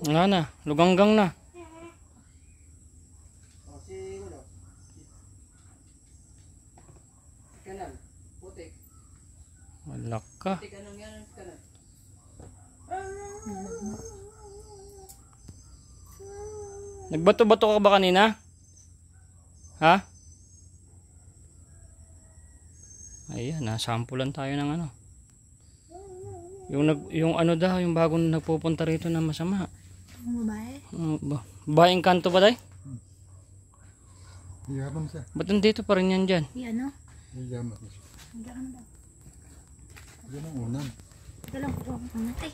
Nga na, luganggang na. Kanan, putik. Wala ka. Putik, anong yan? Kanan. Nagbato-bato ka ba kanina? Ha? Ayan, nasampulan tayo ng ano. Yung ano daw, yung bagong nagpupunta rito na masama. Ang babae? Babaeng kanto ba day? Yaman siya. Ba't nandito pa rin yan dyan? Ano? Yaman siya. Hanggang daw. Yan ang unan. Ito lang po ako namatay.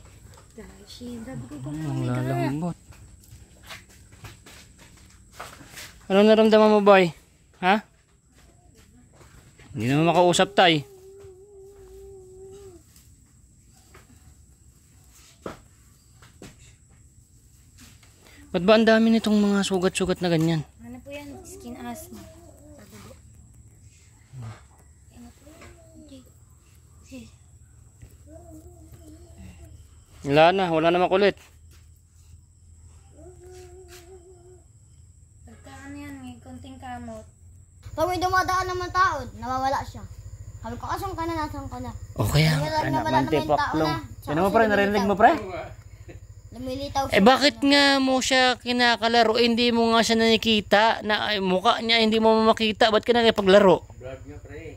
Dahil siya, sabi ko kung Ang lalambot. Ano naramdaman mo, boy? Ha? Hindi naman makausap tayo. Ba't ba ang dami nitong mga sugat-sugat na ganyan? Ano po yan? Skin asthma. Sa dugo. Ano po yan? Wala na makulit. Pagka ano yan, may konting kamot. Pag may dumadaan naman tao, nawawala siya. Sabi ko, asan ka na, nasan ka na? O kaya, anak ng tipaklong. Yan mo pre, narinig mo pre? Lumilitaw siya. Eh bakit nga mo siya kinakalaro? Hindi mo nga siya nakikita na mukha niya, hindi mo makita. Ba't ka nakipaglaro? Vlog nga, pre.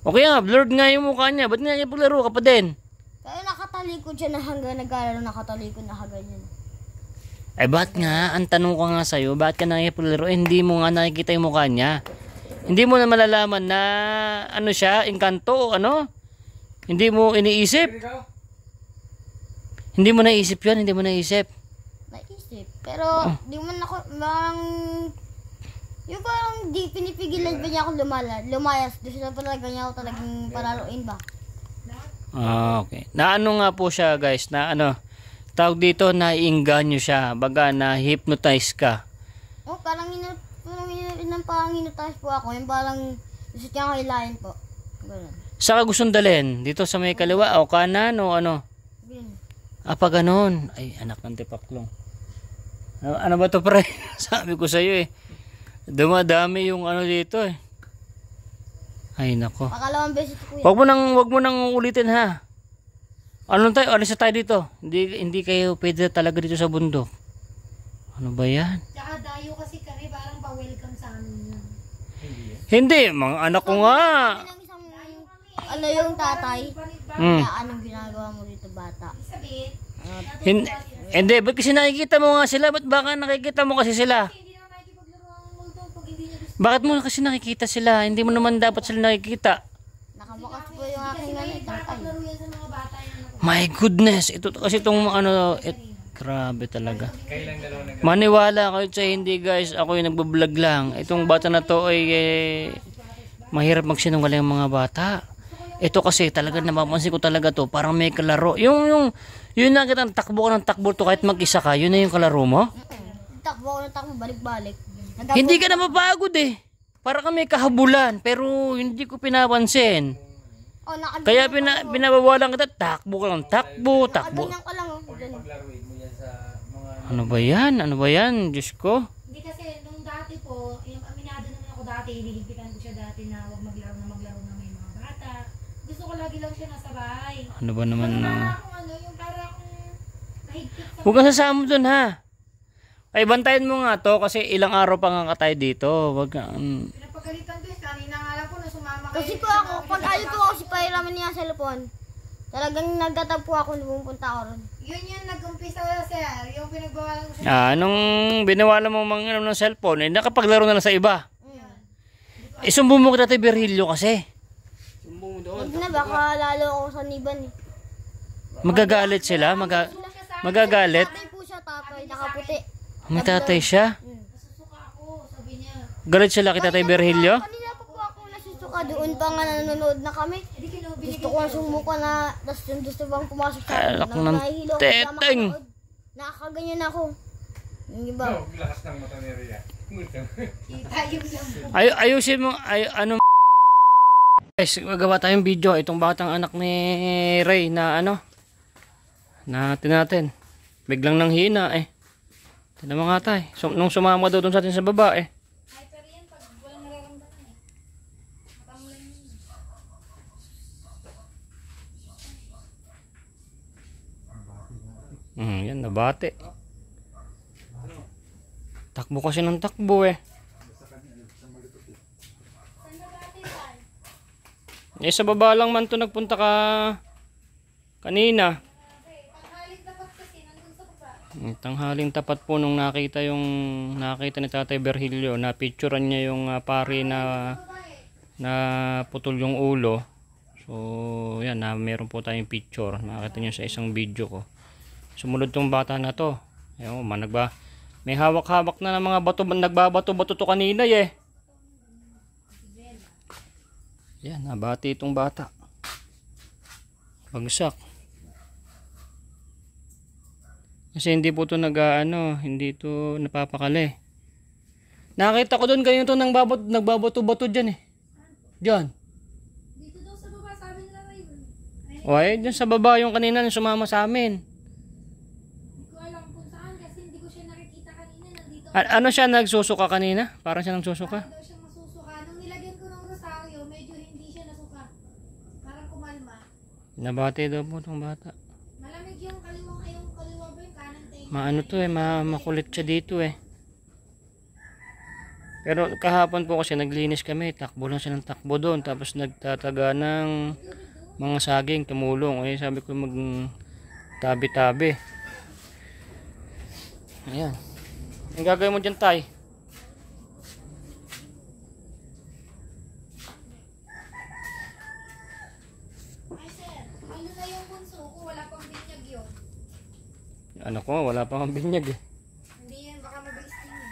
O kaya, blurred nga yung mukha niya. Ba't nga nakipaglaro ka pa din? Kaya nakatalikod siya na hanggang naglalaro, nakatalikod na ganyan. Eh ba't nga, ang tanong ko nga sa'yo, bakit ka nakipaglaro? Eh, hindi mo nga nakikita yung mukha niya. Hindi mo na malalaman na ano siya, engkanto o ano? Hindi mo iniisip? Hindi mo naisip yun, hindi mo naisip. Naisip. Pero, di man ako, parang, yung parang di pinipigilan ba niya ako lumayas. Gusto na talaga niya ako talagang palaruin ba? Ah, okay. Na ano nga po siya guys, na ano, tawag dito na iinganyo siya, baga na hypnotize ka. Oh, parang hinutaas po ako. Yung parang gusto niya hilahin po. Ganun. Saka gustong dalhin? Dito sa may kaliwa o kanan o ano? Ganun. Pa ganon. Ay, anak ng tipaklong. Ano ba to pre? Sabi ko sa'yo eh. Dumadami yung ano dito eh. Ay nako. Pakalawang beses ko yan. Wag mo nang ulitin ha. Ano tayo? Alis na tayo dito. Hindi kayo pwede talaga dito sa bundok. Ano ba yan? Tsaka dayo kasi kami, parang pa-welcome sa amin yun. Hindi, mga anak ko nga. Ano yung tatay? Na anong ginagawa mo dito bata? Sabihin, Hindi, ba't kasi nakikita mo nga sila? Ba't baka nakikita mo kasi sila? hindi na nakikipaglaro ang multo pag hindi niya gusto. Bakit mo kasi nakikita sila? Hindi mo naman dapat sila nakikita. Nakabukas po yung aking tatay. Paglaro yan sa mga bata yan. My goodness, ito kasi itong ano, grabe talaga. Maniwala kayo sa hindi guys, ako yung nagbablog lang. Itong bata na to ay mahirap magsinungaling ang mga bata. Ito kasi talaga napapansin ko talaga to, parang may kalaro. Yung nakita ng takbo ka ng takbo to kahit mag-isa ka, yun na yung kalaro mo? Takbo ako ng takbo, balik-balik. Hindi ka na mapagod eh. Para ka may kahabulan, pero hindi ko pinapansin. Oh, Kaya binabawalan kita, takbo ka lang, takbo. Nakaganyan ka lang. Oh. Ganun. Paglaruin mo yan sa mga... Ano ba yan? Ano ba yan? Diyos ko. Hindi kasi, nung dati po, yung aminado naman ako dati, hinihipitan ko siya dati na huwag maglaro na may mga bata. Gusto ko lagi lang siya nasa bahay. Ano ba naman Para na... akong ano, yung para akong nahigpit sa... Huwag kang sasama dun ha. Ay, bantayan mo nga to kasi ilang araw pa nga tayo dito. Huwag ka... Pinapagalitan ko yun, kanina nga lang po na sumama kayo. Kasi po ako, pag ayaw ko ako si Pairaman niya sa cellphone, talagang nagtatagpo ako nung pumunta ako ron. Yun yung nag-umpisa sir, yung pinagbawalan ko siya. Nung binawalan mo mga ng cellphone, eh, nakapaglaro na lang sa iba. Isumbong mo kita tayo Berhilyo kasi. Sumbong mo doon. Huwag na, baka lalo ako sa niban eh. Magagalit sila. Magagalit. Tatay po siya, tatay, nakaputi. May tatay siya. Nasusuka ako, sabi niya. Galit sila kita tayo Berhilyo. Kanina pa po ako nasusuka, doon pa nga nanonood na kami. Gusto ko ang sumuka na, tapos yung gusto bang pumasok sa akin. Alak ng teteng. Nakakaganyan ako. Yung iba. Lakas ng mata ni Rhea. Tayo lang. Ayusin mo, ano guys, magawa tayong video itong batang anak ni Ray na ano natin Biglang nang hina eh. Tignan mo nga tay. Nung sumama daw dun sa atin sa baba eh. Hyper yan pag walang nararamdaman eh. Matamulan yun. Yan, nabate. Takbo kasi ng takbo eh. Saan na dati tayo? Eh sa baba lang man to nagpunta ka kanina. Tanghaling dapat kasi nandun sa baba. Tanghaling tapat po nung nakita ni Tatay Berhilio, na picturean niya yung pari na putol yung ulo. So yan, meron po tayong picture. Makita niyo sa isang video ko. Sumunod tong bata na to. Ayun, may hawak-hawak na ng mga bato, nagbabato-bato to kanina eh. Yan, nabati itong bata. Bagsak. Kasi hindi po to hindi to napapakali. Nakita ko doon kayo to nagbabato-bato dyan eh. Diyan. Dito daw sa baba, sabi nila Raven. O ay, dyan sa baba yung kanina na sumama sa amin. Hindi ko alam kung saan kasi hindi ko siya nakikita kanina. Nandito Ano siya, nagsusuka kanina? Parang siya nagsusuka. daw siya masusuka. Nung nilagyan ko ng rosaryo, medyo hindi siya nasuka. Parang kumalma. Nabati daw po itong bata. Malamig yung kaliwa ba yung kanan tayo. Maano to eh, makulit siya dito eh. Pero kahapon po kasi naglinis kami, takbo lang siya ng takbo doon, tapos nagtataga ng mga saging, tumulong. Eh sabi ko tabi-tabi. Ayan. Ang gagawin mo dyan, tay? Ay sir, ano na yung bunso ko? Wala pang binyag yun. Ano ko, wala pa kang binyag eh. Hindi yan, baka mabilis din yun.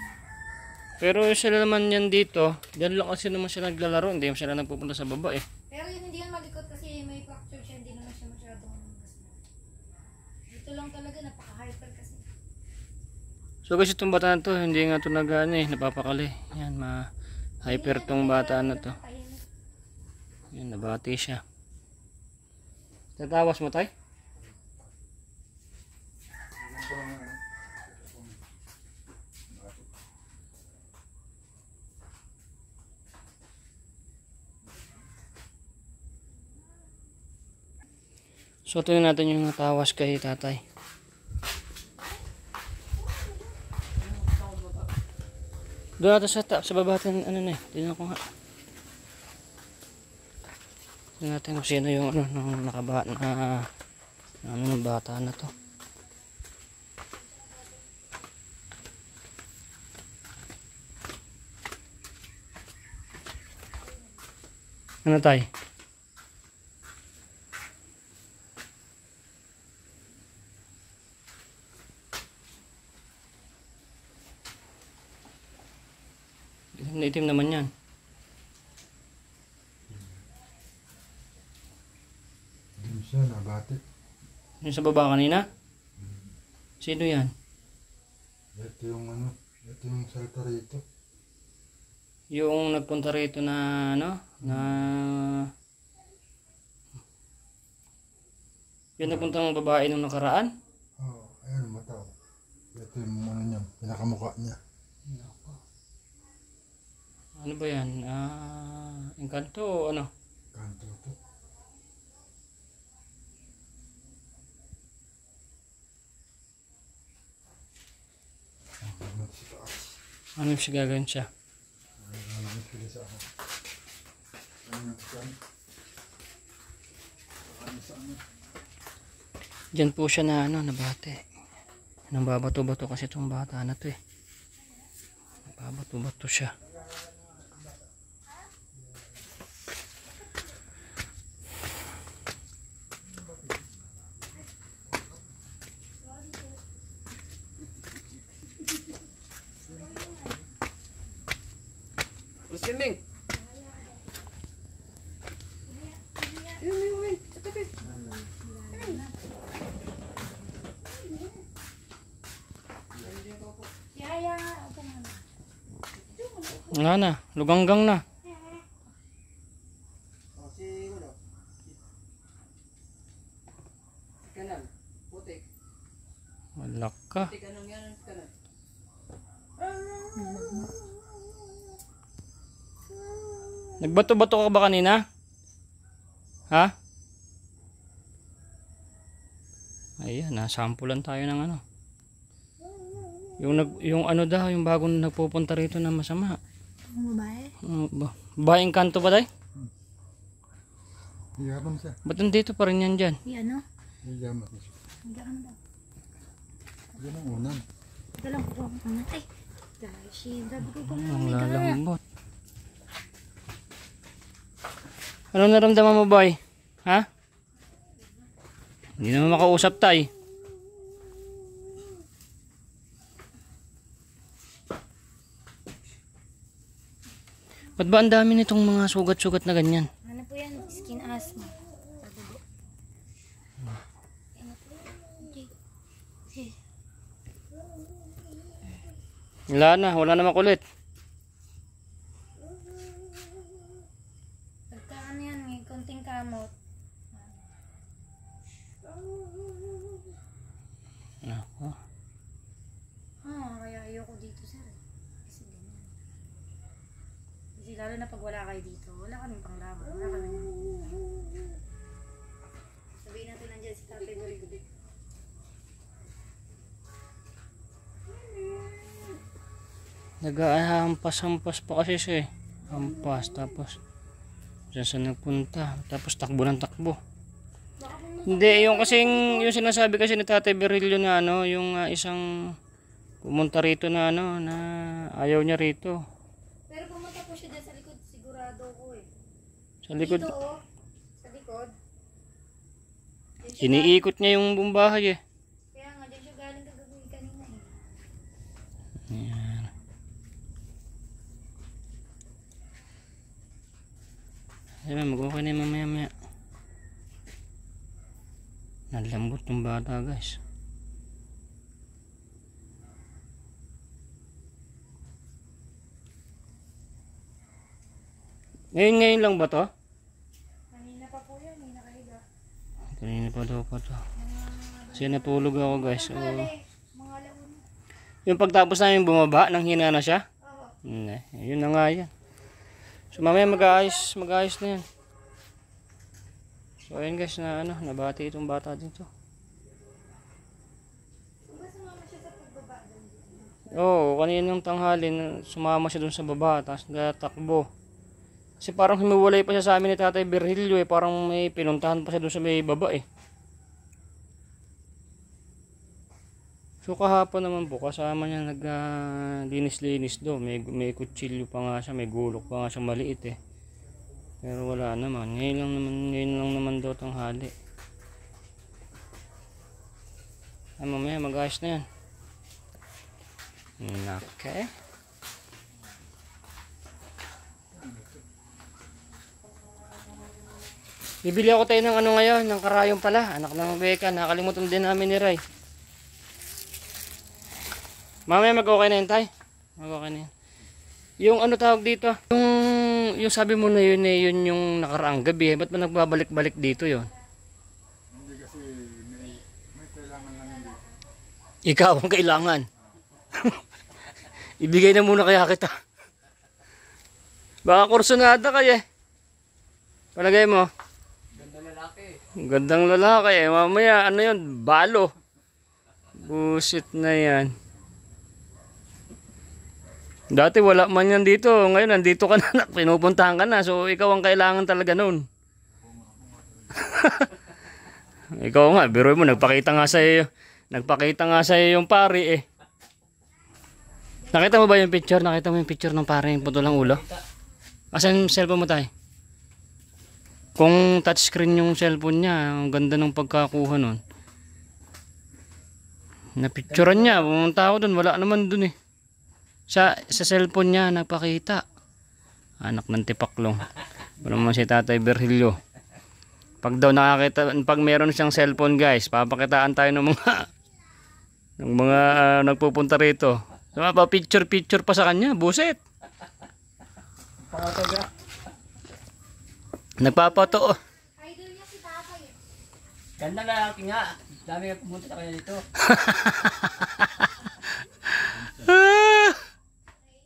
Pero sila naman yan dito, dyan lang kasi naman sila naglalaro, hindi sila nagpupunta sa baba eh. Pero yun, hindi yan malikot kasi may fracture siya, hindi naman siya masyadong gasna. Dito lang talaga, napaka-hyper kasi. So kasi itong bata na to, hindi nga ito napapakali. Yan, hyper tong bata na to. Tahimik. Yan, nabati siya. Tatawas mo, tay? So tingnan natin yung tawas kay tatay. Doon natin sa baba natin, tingnan ko nga. Tingnan natin kung sino yung nung ng bata na to. Ano tay? Itim naman yan. Hindi siya nabati. Yung sa baba kanina? Sino yan? Ito yung salta rito. Yung nagpunta rito na yung nagpunta ng babae nung nakaraan? Oo, ayun mata. Ito yung niya, pinakamukha niya. Ano ba yan? Encanto o ano? Kanto to. Ano yung sigagawin siya? Diyan po siya na nabate. Nang babato-bato kasi itong bata na to eh. Babato-bato siya. Swimming. Yaya nga, opo nga. Nga na, luganggang na. Oh, si ano? Kanan. Putik. Wala. Laka. Nagbato-bato ka ba kanina? Ha? Ayan, nasampulan tayo ng ano. Yung ano daw, yung bagong nagpupunta rito na masama. Ang babae? Babaeng kanto ba tayo? Yaman siya. Ba't nandito pa rin yan dyan? Ano? Yaman siya. Hanggang daw. Yan ang unan. Teka lang, kukuha ko na. Ay! Dashi, grabe ko pala. Ang lalambot. Ano naramdaman mo, boy? Ha? Hindi naman makausap tayo. Ba't ba ang dami nitong mga sugat-sugat na ganyan? Ano po yan? Skin asthma. Wala na makulit. Pagka ano yan, may konting kamot. Ako. Kaya ayoko dito, sir. Kasi ganyan. Kasi lalo na pag wala kayo dito, wala kaming panglaban. Wala kaming... Sabihin natin nandiyan si Tatay Burigo. Nag-ahampas-hampas pa kasi siya eh. Hampas, tapos dyan sa nagpunta, tapos takbo ng takbo. Hindi, yung kasing, yung sinasabi kasi ni Tatay Berillo na ano, yung isang pumunta rito na ano, na ayaw niya rito. Pero pumunta po siya dyan sa likod, sigurado ko eh. Sa likod, Dito oh, sa likod. iniikot niya yung buong bahay eh. Kaya nga, dyan siya galing kagabi kanina eh. Ayan. Ayan, mag-okay na yung mamaya-maya. Nalambot ng bata, guys. Ngayon lang ba to? Kanina pa po yan, may nakahiga. Kanina pa daw pa to. Kasi natulog ako, guys. So, Mga launa. yung pagtapos namin bumaba, nang hina na siya. Oo. Yun na nga yan. So mamaya mag-aayos na yan. So ayun guys, na ano, nabati itong bata dito. Kung ba sumama siya sa pagbaba doon? Oo, kaninang tanghali, sumama siya dun sa baba, tapos natakbo. Kasi parang humiwalay pa siya sa amin ni Tatay Virgilio eh, parang may pinuntahan pa siya dun sa may baba eh. So kahapon naman po, kasama niya linis-linis do. May kutsilyo pa nga siya, may gulok pa nga siya maliit eh. Pero wala naman. Ngayon lang naman daw tanghali. Ay mamaya mag-ayos na yan. Okay. Bibili ako tayo ng ano ngayon, ng karayong pala. Anak ng Beka, nakalimutan din namin ni Ray. Mamaya mag-okay na yun, tay. Mag-okay na yun. Yung ano tawag dito? Yung sabi mo na yun eh, yun yung nakaraang gabi. Ba't ba nagbabalik-balik dito yun? Hindi kasi may kailangan lang hindi. Ikaw ang kailangan. Ibigay na muna kaya kita. Baka kursunada kaya eh. Palagay mo. Ganda lalaki. Gandang lalaki eh. Mamaya ano yun? Balo. Bullshit na yan. Dati wala man yan dito. Ngayon nandito ka na. Pinupuntahan ka na. So ikaw ang kailangan talaga nun. Ikaw nga. Biro mo. Nagpakita nga sa'yo yung pari eh. Nakita mo ba yung picture? Nakita mo yung picture ng pari yung puto lang ulo? Asan yung cellphone mo tayo? Kung touchscreen yung cellphone niya, ang ganda ng pagkakuha nun. Napicturean niya. Pumunta ako dun. Wala naman dun eh. Sa cellphone niya nagpakita. Anak ng tipaklong. Wala naman si Tatay Virgilio. Pag daw nakakita, pag meron siyang cellphone guys, papakitaan tayo ng mga nagpupunta rito. So, picture pa sa kanya. Buset. Nagpapato. Idol niya si Tatay eh. Ganda lalaki nga. Dami nga pumunta na kaya dito.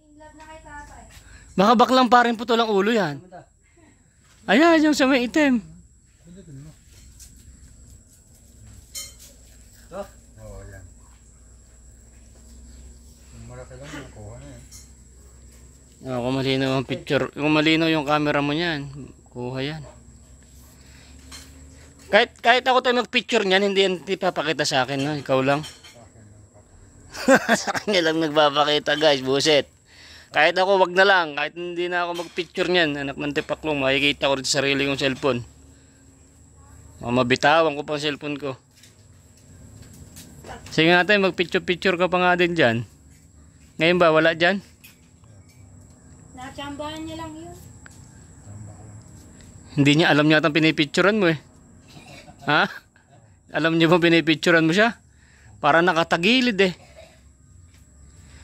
In love na kay tatay. Baka baklang parin putol ang ulo yan. Ayan, yung sa may itim. Oo, yan. Yung malaki lang yung kuha na yan. Kung malinaw ang picture, kung malinaw yung camera mo niyan, kuha yan. Kahit ako tayo mag-picture niyan, hindi yan papakita sa akin, no? Ikaw lang. Sa kanya lang nagpapakita, guys, buset. Kahit ako, wag na lang. Kahit hindi na ako mag-picture niyan, anak ng tipaklong, makikita ko rin sa sarili kong cellphone. Mabitawan ko pa ang cellphone ko. Sige nga tayo, mag-picture-picture ka pa nga din dyan. Ngayon ba, wala dyan? Natsambahan niya lang yun. Hindi niya alam yata pinipicturean mo eh. Ha? Alam niyo ba pinipicturean mo siya? Parang nakatagilid eh.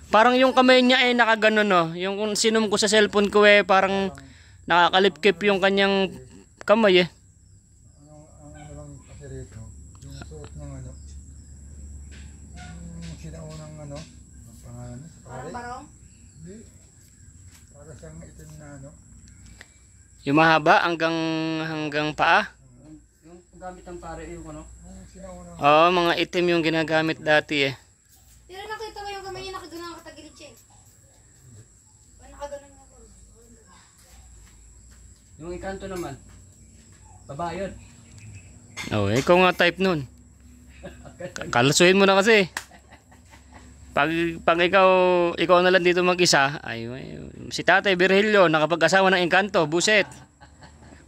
Parang yung kamay niya eh nakaganon no. Yung kung sinum ko sa cellphone ko eh parang nakakalipkip yung kanyang kamay eh. Ang ano lang kasi rito, yung suot ng ano, yung sinaunang ano, ang pangalan niya, sa pare. Parang barong. Hindi. Para siyang itim na ano. Yung mahaba hanggang paa. Yung gamit ng pare yung ano. Yung sinaunang, Oo, mga itim yung ginagamit dati eh. Pero nakita ko yung kamay niya nakaganon nakatagilid siya eh. Nakaganon nga po. Yung Encanto naman. Babae yun. Oh, ikaw nga type nun. Kalasuhin mo na kasi. Pag ikaw na lang dito mag-isa, ay si Tatay Virgilio nakapag-asawa ng Encanto, buset.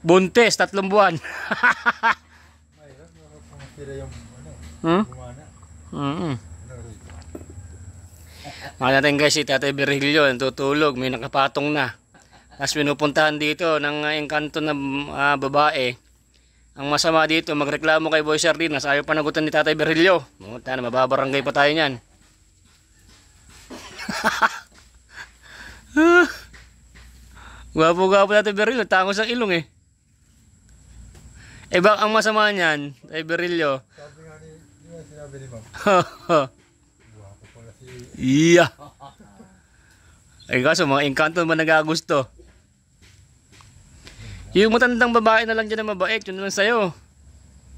Buntes, 3 buwan. mahirap, pumatira yung ano, Hmm? gumana. Mm. Ano rito. Mga natin guys, si Tatay Virgilio natutulog, may nakapatong na. Tapos pinupuntahan dito ng Encanto na babae. Ang masama dito, magreklamo kay Boy Sardinas, ayaw panagutan ni Tatay Virgilio. Mababarangay pa tayo niyan. Gwapo-gwapo Tatay Virgilio, tangos ang ilong eh. Eh bak ang masama niyan, Tatay Virgilio. Sabi nga ni, di ba sinabi ni Ma'am, guwapo pala si, Iya. Ay kaso mga Encanto naman nagagusto. Yung matandang babae na lang dyan na mabait, yun na lang sa'yo.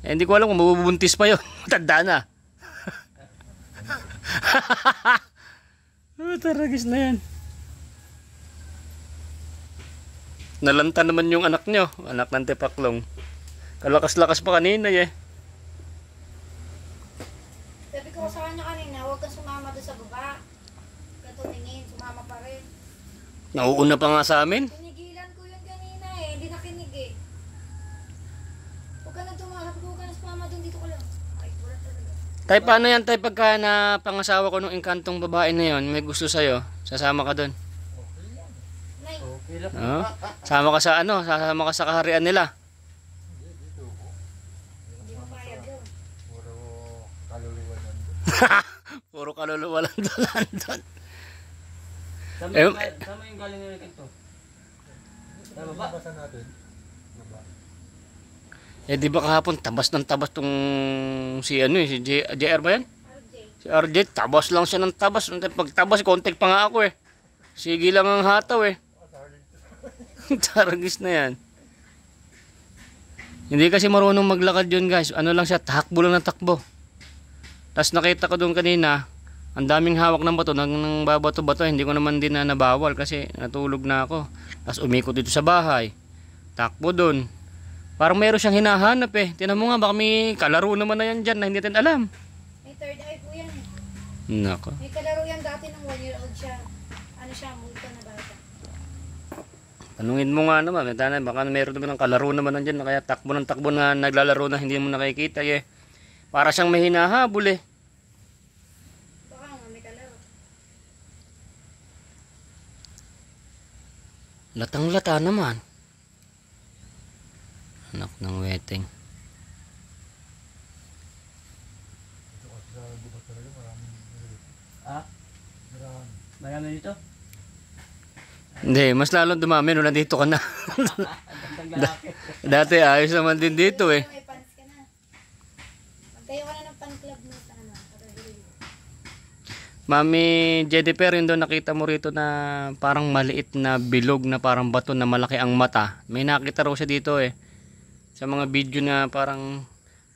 Eh, hindi ko alam kung mabubuntis pa yun. Matanda na. Taragis na yan. Nalanta naman yung anak nyo. Anak ng Tipaklong. Kalakas-lakas pa kanina eh. Sabi ko sa kanya kanina, huwag kang sumama doon sa baba. Katumingin, sumama pa rin. Nauuna pa nga sa amin. Pinigilan ko yun kanina eh, hindi nakinig eh. Huwag ka na tumalap, huwag ka na sumama doon, dito ko lang. Ay, wala talaga. Tay, paano yan tay pagka na pangasawa ko nung Encantong babae na yon, may gusto sa'yo, sasama ka doon? Nay, Okay lang. Oh? Sama ka sa ano, sasama ka sa kaharian nila. hindi mo kaya doon. puro kaluluwa nandun. Puro kaluluwa lang doon. Sama Eh, yung galing ng Encanto. Sa baba. Basa natin. Baba. Eh di ba kahapon tabas ng tabas tong si ano eh, si JR ba yan? RJ. Si RJ, tabas lang siya ng tabas. Pag tabas, kontek pa nga ako eh. Sige lang ang hataw eh. Taragis na yan. Hindi kasi marunong maglakad yun guys. Ano lang siya, takbo lang ng takbo. Tapos nakita ko doon kanina, ang daming hawak ng bato, nang babato-bato, hindi ko naman din na nabawal kasi natulog na ako. Tapos umikot dito sa bahay. Takbo doon. Parang meron siyang hinahanap eh. Tinan mo nga, baka may kalaro naman na yan dyan na hindi natin alam. May third eye po yan eh. Nako. May kalaro yan dati nung 1-year-old siya. Ano siya, multo na bata. Tanungin mo nga naman, baka meron naman ng kalaro naman nandiyan na kaya takbo ng takbo na naglalaro na hindi mo nakikita eh. Para siyang may hinahabol eh. Baka nga may kalaro. Latang-lata naman. Anak ng weteng. Ito kasi sa gubat talaga maraming Ah, marami. marami dito. Hindi, mas lalong dumami nung nandito ka na. Gandang lalaki. Dati ayos naman din dito eh. May pants ka na. Magtayo ka na ng pants Mami Jennifer, yun doon nakita mo rito na parang maliit na bilog na parang bato na malaki ang mata. May nakita raw siya dito eh. Sa mga video na parang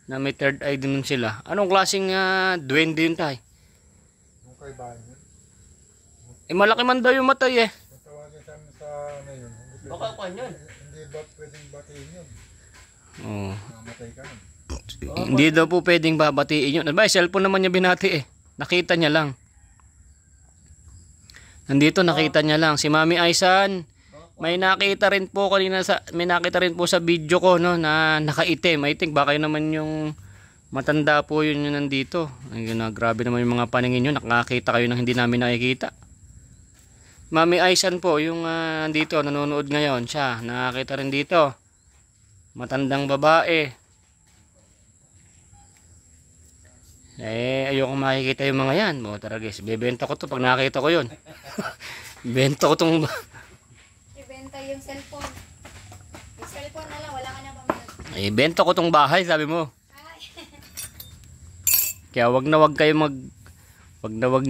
na may third eye din sila. Anong klaseng duwende yun tay? Yung kay bahay niya. Eh malaki man daw yung mata eh. Kung tawagin sa amin sa ano yun. Baka kwan yun. Hindi ba pwedeng batiin yun? Oh. Mamatay ka nun. Hindi daw po pwedeng babatiin yun. Diba, cellphone naman niya binati eh. Nakita niya lang. Nandito nakita niya lang. Si Mami Aisan, may nakita rin po sa video ko no na nakaitim. I think baka yun naman yung matanda po yun yung nandito. Ayun na, grabe naman yung mga paningin nyo. Nakakita kayo ng hindi namin nakikita. Mami Aisan po, yung nandito nanonood ngayon siya. Nakakita rin dito. Matandang babae. Ayoko makikita yung mga yan. Mo tara guys, bebenta ko to pag nakita ko yun. Benta ko tong Ibenta yung cellphone. Yung cellphone na lang, wala ka na pamilya. benta ko tong bahay, sabi mo. Kaya wag nyo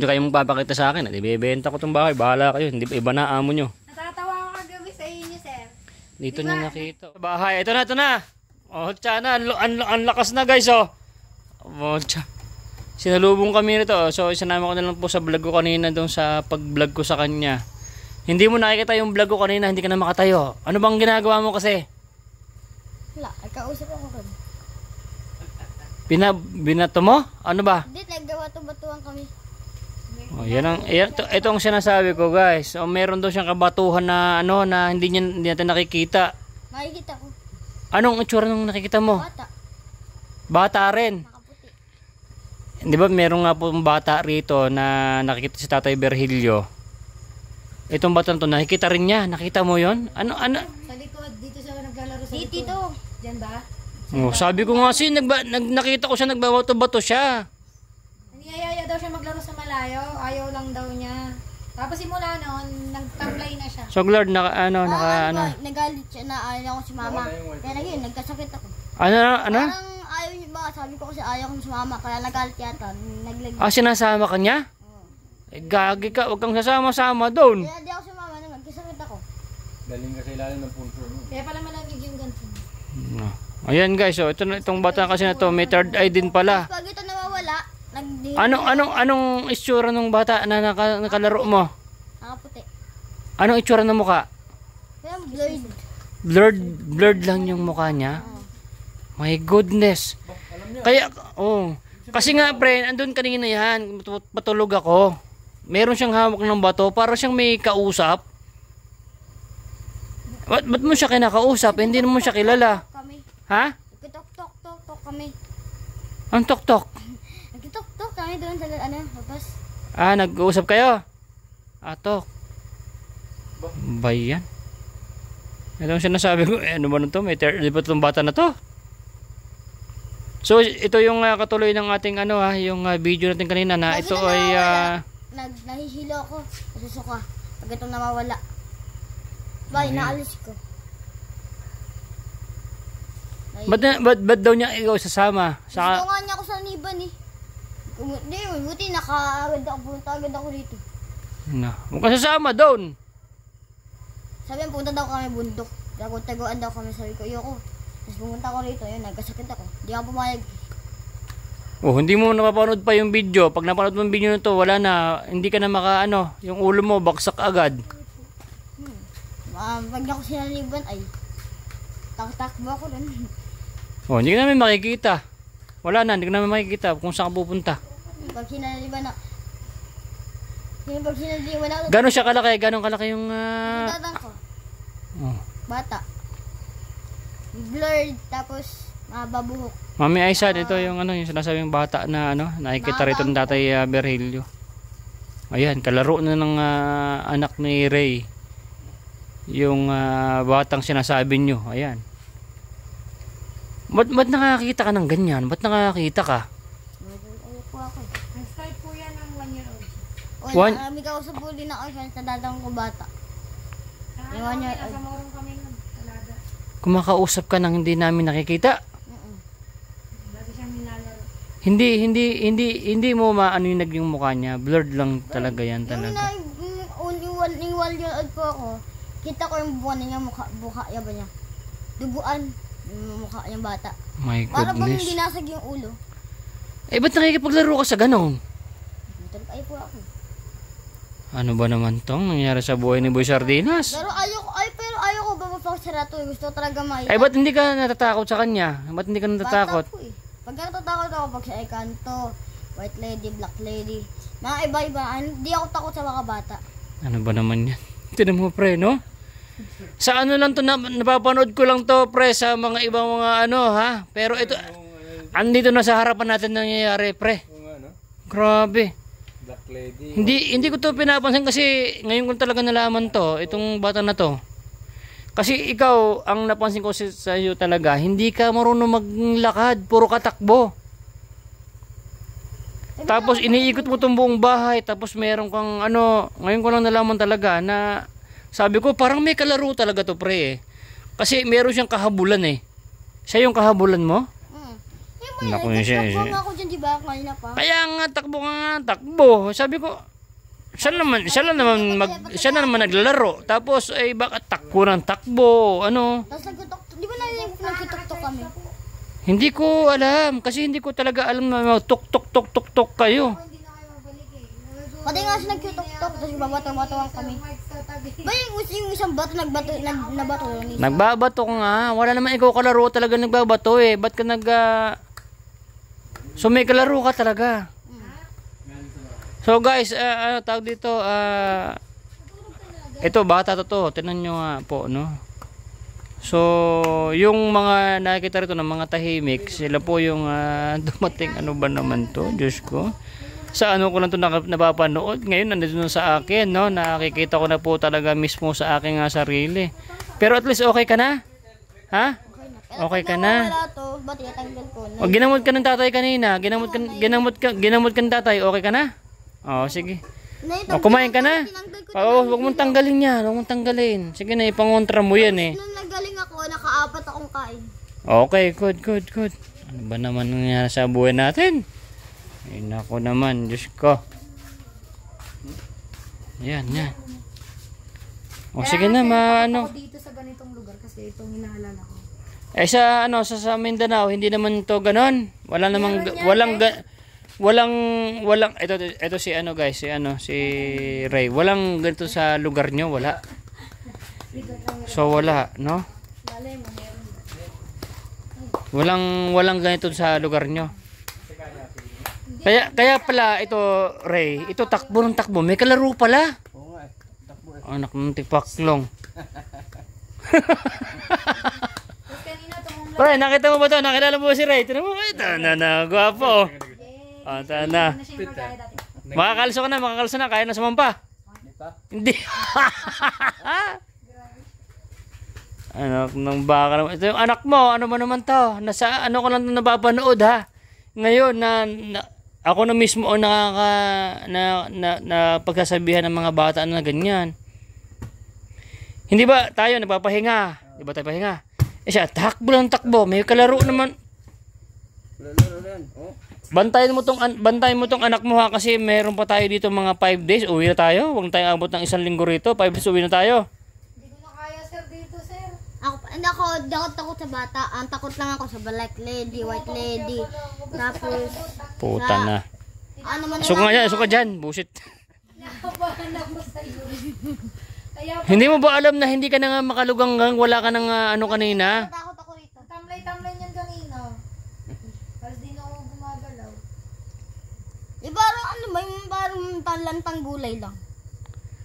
kayong papakita sa akin. Bebenta ko tong bahay, bahala kayo. Hindi iba na amo nyo. Natatawa ko kagabi sa inyo, sir. Dito niya nakita. Sa bahay, ito na. Oh, tsana, ang lakas na guys, oh. Oh, sinalubong kami nito. So, isinama ko na lang po sa vlog ko kanina doon sa pag-vlog ko sa kanya. Hindi mo nakikita yung vlog ko kanina, hindi ka na makatayo. Ano bang ginagawa mo kasi? Wala, nagkausap ako rin. Binato mo? Ano ba? Hindi, naggawa-batuan kami. Oh, ito ang sinasabi ko, guys. O meron daw siyang kabatuhan na na hindi natin nakikita. Makikita ko. Anong itsura nung nakikita mo? Bata. Bata rin. Nakaputi. Di ba meron nga po bata rito na nakikita si Tatay Berhilio. Itong bata to nakikita rin niya. Nakita mo yon? Ano? Sa likod, dito siya naglalaro sa likod. Dito. Diyan ba? Oh, sabi ko nga nakita ko siya nagbabato-bato siya. Niyayaya daw siya maglaro sa malayo. Ayaw lang daw niya. Tapos simula noon, nagtamlay na siya. So Lord, Nagalit siya na ayaw ko si mama. Kaya naging, nagkasakit ako. Ano? Parang ayaw niya ba? Sabi ko kasi ayaw ko si mama. Kaya nagalit yata. Naglag. Sinasama ka niya? Gagi ka, huwag kang sasama-sama doon. Kaya di ako si mama naman. Nagkasakit ako. Galing kasi ilalim ng punso mo. Kaya pala malamig yung ganito. Ayan guys, so itong bata kasi na to, may third eye din pala. Pag ito nawawala, Anong itsura ng bata na nakalaro mo? nakaputi. Anong itsura ng mukha? Kaya blurred. Blurred lang yung mukha niya. My goodness. Kaya, kasi nga pre, andun kanina yan, patulog ako. Meron siyang hawak ng bato, para siyang may kausap. Ba't mo siya kinakausap? Hindi mo siya kilala. Kami. Ha? Nagkitok-tok kami. Ang tok-tok. Nagkitok-tok kami doon sa labas. Nag-uusap kayo? Tok. Ba yan? Ito ang sinasabi ko, ano ba nito? May di ba itong bata na to? So, ito yung katuloy ng ating yung video natin kanina na ito ay nahihilo ako. Nasusuka. Pag itong nawawala. Naalis ko. Ba't daw niya ikaw sasama? Gusto nga niya ako sa niban eh. Hindi, buti nakaagad ako dito. Huwag ka sasama doon. Sabi niya, punta daw kami bundok. Taguan daw kami. Sabi ko, ayoko. Tapos pumunta ako rito, yun, nagkasakit ako. Hindi ako pumayag. Hindi mo napapanood pa yung video. Pag napanood mo yung video na to, wala na. Hindi ka na yung ulo mo, baksak agad. Pag ako sinaliban, ay, takbo ako rin. Hindi ka namin makikita. Wala na, hindi ka namin makikita kung saan ka pupunta. Pag sinaliban ako. Gano'n siya kalaki? Gano'n kalaki yung... Tatang ko. Bata. Blurred, tapos babuhok. Mami Aisan, ito yung yung sinasabing bata na nakikita rito ng Tatay Berhilio. Ayan, kalaro na ng anak ni Ray. Yung batang sinasabi nyo. Ayan. Ba't nakakita ka ng ganyan? Ba't nakakita ka? Ayoko ako. Nag-start po yan ng 1 year old. May kausap po din ako sa dadang ko bata. Yung 1 year old. Nasa morong kami nun. Talaga. Kumakausap ka nang hindi namin nakikita? Lagi siyang nilalaro. Hindi mo maano yung naging mukha niya. Blurred lang talaga yan Yung talaga. iniwal yun ko ako, kita ko yung buwan niya, mukha niya ba niya? Duguan, yung mukha niyang bata. My Para bang goodness. binasag yung ulo. Eh, ba't nakikipaglaro ka sa ganon? Ay po ako. Ano ba naman tong nangyari sa buhay ni Boy Sardinas? Pero ayoko ba mapapasarato eh. Gusto ko talaga makita. Ay, ba't hindi ka natatakot sa kanya? Ba't hindi ka natatakot? Bata po eh. Pag natatakot ako pag sa Encanto, White Lady, Black Lady, mga iba-iba, hindi ako takot sa mga bata. Ano ba naman yan? Tinan mo, pre, no? Sa ano lang to, napapanood ko lang to, pre, sa mga ibang mga ano, ha? Pero ito, andito na sa harapan natin nangyayari, pre. Grabe. Black Lady. Hindi ko to pinapansin kasi ngayon ko talaga nalaman to, itong bata na to. Kasi ikaw, ang napansin ko sa iyo talaga, hindi ka marunong maglakad, puro ka takbo. Tapos iniikot mo tong buong bahay, tapos meron kang ano, ngayon ko lang nalaman talaga na sabi ko parang may kalaro talaga to, pre eh. Kasi meron siyang kahabulan eh. Siya yung kahabulan mo? Naku, siya. Takbo nga ako dyan, di ba? Kanina pa. Kaya nga takbo. Sabi ko, siya na naman naglalaro. Tapos ay baka takbo ng takbo, ano? Tapos nagtutok, di ba nagtutok kami? Hindi ko alam kasi hindi ko talaga alam na tuk kayo. Pati nga siya nagtutok, tapos babato-batuan kami. Ba yung isang bato, nabato yun? Nagbabato ko nga. Wala naman ikaw kalaro talaga nagbabato eh. Ba't ka So may kalaro ka talaga. So guys, ano tawag dito, ito bata to. Tingnan nyo nga po, no? So, yung mga nakikita rito ng mga tahimik, sila po yung dumating, ano ba naman to? Diyos ko. Sa ano ko lang to napapanood. Ngayon, nandito na sa akin, no? Nakikita ko na po talaga mismo sa aking sarili. Pero at least okay ka na? Ha? Okay ka na? Wala to, ba't itatanggal ko? O, ginamot ka ng tatay kanina. Ginamot ka ng tatay. Okay ka na? O, sige. O, kumain ka na? Oo, huwag mong tanggalin yan. Huwag mong tanggalin. Sige na, ipangontra mo yan eh. Nung nagaling ako, nakaapat akong kain. Okay, good. Ano ba naman nangyari sa buhay natin? Ay, nako naman, Diyos ko. Yan. O, sige na, Ako dito sa ganitong lugar kasi itong inaalala ko. Eh sa Mindanao hindi naman to ganon. Walang ito si ano guys, si Ray. Walang ganito sa lugar nyo, wala. So wala, no? Walang ganito sa lugar nyo. Kaya pala ito Ray, ito takbo ng takbo, may kalaro pala. Oo nga, takbo eh. Anak ng tipaklong. Pre, nakita mo ba to? Nakilala mo ba si Ray? Tignan mo, ito na, gwapo. Ito na. Makakalso na, kaya na sumampa. Hindi. Anak ng baka naman. Ito yung anak mo, ano ba naman to? Nasa ano ko lang napapanood ha. Ngayon na ako na mismo ang na pagsasabihan ng mga bata na ganyan. Hindi ba tayo nagpapahinga? Di ba tayo pahinga? Eh siya, takbo may kalaro naman. Bantayan mo tong anak mo ha, kasi meron pa tayo dito mga 5 days. Uwi na tayo. Huwag na tayong abot ng 1 linggo rito. 5 days uwi na tayo. Hindi ko na kaya sir dito sir. Ako takot sa bata. Ang takot lang ako sa Black Lady, White Lady. Tapos Puta na. ano man Suka dyan. Busit. Nakabahan ako sa iyo. Kaya Hindi mo ba alam na hindi ka na nga makaluganggang, wala ka ng ano kanina? takot ako rito. tamlay niyan kanina. Kasi di na ako gumagalaw. Parang ano ba yung parang lantang gulay lang.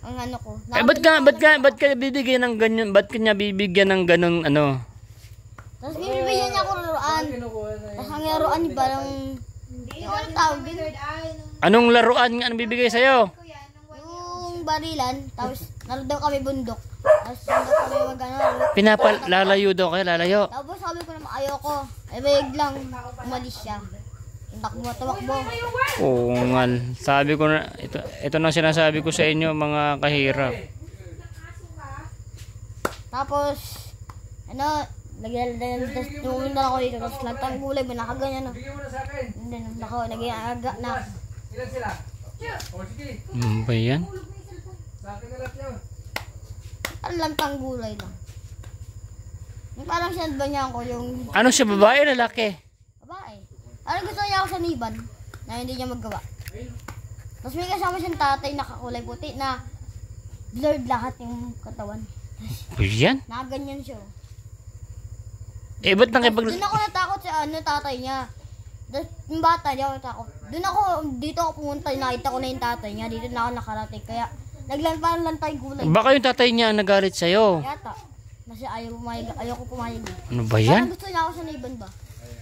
Ang ano ko. Eh ba't ka bibigyan ng ganyan? Ba't kanya bibigyan ng ganun ano? Tapos bibigyan niya ako laruan. Tapos ang laruan niya parang Hindi. yung ano tawag din? Third eye. Anong laruan nga ang bibigay sa'yo? Yung barilan. Tapos naroon daw kami bundok. Tapos daw kami mag-ano. Lalayo daw kayo, lalayo. Tapos sabi ko naman ayoko. Eh biglang umalis siya. Tumakbo. Oo nga. Sabi ko na, ito na sinasabi ko sa inyo mga kahirap. Tapos ano, Nung ako dito, tapos lantang gulay, nakaganyan na. Bigyan mo na sa akin. Hindi na, nag-iaga na. Ilan sila? O sige. Ano ba yan? Sa akin na lahat yun. Ang lantang gulay lang. Yung parang sinadbanyan ko yung Ano siya, babae o lalaki? babae. Parang gusto niya ako sa niban na hindi niya magawa. Tapos may kasama siyang tatay na kakulay puti na blurred lahat yung katawan. Ba yan? Nakaganyan siya. Eh, ba't nakipag... Doon ako natakot sa tatay niya. Yung bata, di ako natakot. Dito ako pumunta, nakita ko na yung tatay niya. Dito na ako nakarating. Kaya, parang lantay gulay. Baka yung tatay niya ang nagalit sa'yo. Yata. Kasi ayaw ko pumayag. Ano ba yan? Parang gusto niya ako sa naiban ba?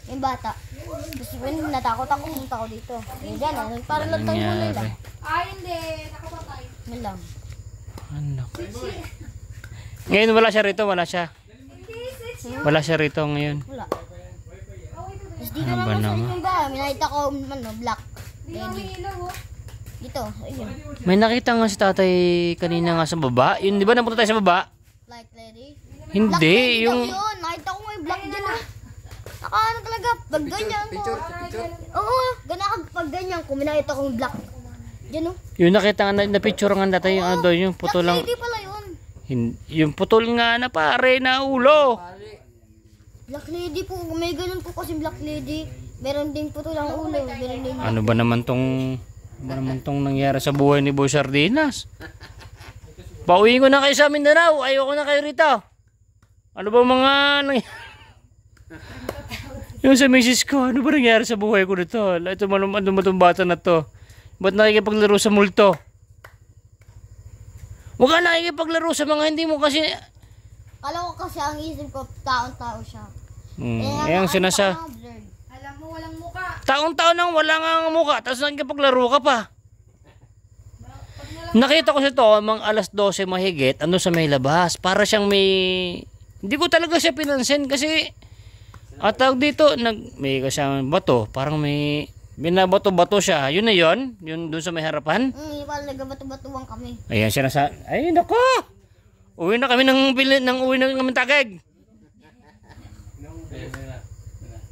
Yung bata. Tapos yun, natakot ako, pumunta ako dito. Eh, dyan, parang lantay gulay lang. Ay, hindi. Nakapatay. Yun lang. Ano? Ngayon wala siya rito, wala siya. Wala siya rito ngayon. Wala. Tapos dito Ano ba naman sa naman? inyong bahay, may nakita ko, black. Hindi nga may ilaw, oh. Dito, ayun. May nakita nga si tatay kanina nga sa baba. Yun, di ba napunta tayo sa baba? Like lady. Black Hindi, lady yung... daw yun. Nakita ko may black dyan ah. Nakaano talaga, pag ganyan ko. Oo, pag ganyan ko, may nakita kong black. Dyan oh. Yung nakita nga na picture nga natin yung ano, yung puto lang. Black lady pala yun. Yung putol nga na pare na ulo. Black lady po, may ganun po kasi black lady. Meron din po lang ulo. Meron din. Ano ba naman tong nangyari sa buhay ni Boy Sardinas? Pauwiin ko na kayo sa Mindanao. Ayoko na kayo rito. Ano ba mga yung sa misis ko, ano ba nangyari sa buhay ko nito? Ito matong bata na to. Ba't nakikipaglaro sa multo? Huwag ka nakikipaglaro sa mga hindi mo kasi... Kala ko kasi ang isip ko, taon-tao siya. Yung sinasa... Alam mo, walang muka. Taon-taon nang wala nga ang mukha, tapos nakikipaglaro ka pa. Nakita ko siya to, mga alas 12 mahigit, ano sa may labas. Para siyang may... Hindi ko talaga siya pinansin kasi... At tawag dito, may kasama bato, parang may... Binabato-bato siya. Yun na yun? Yun doon sa may harapan? Parang nagbato-batuwang kami. Ayan siya nasa... Ay, nako! Uwi na kami uwi na kami Taguig.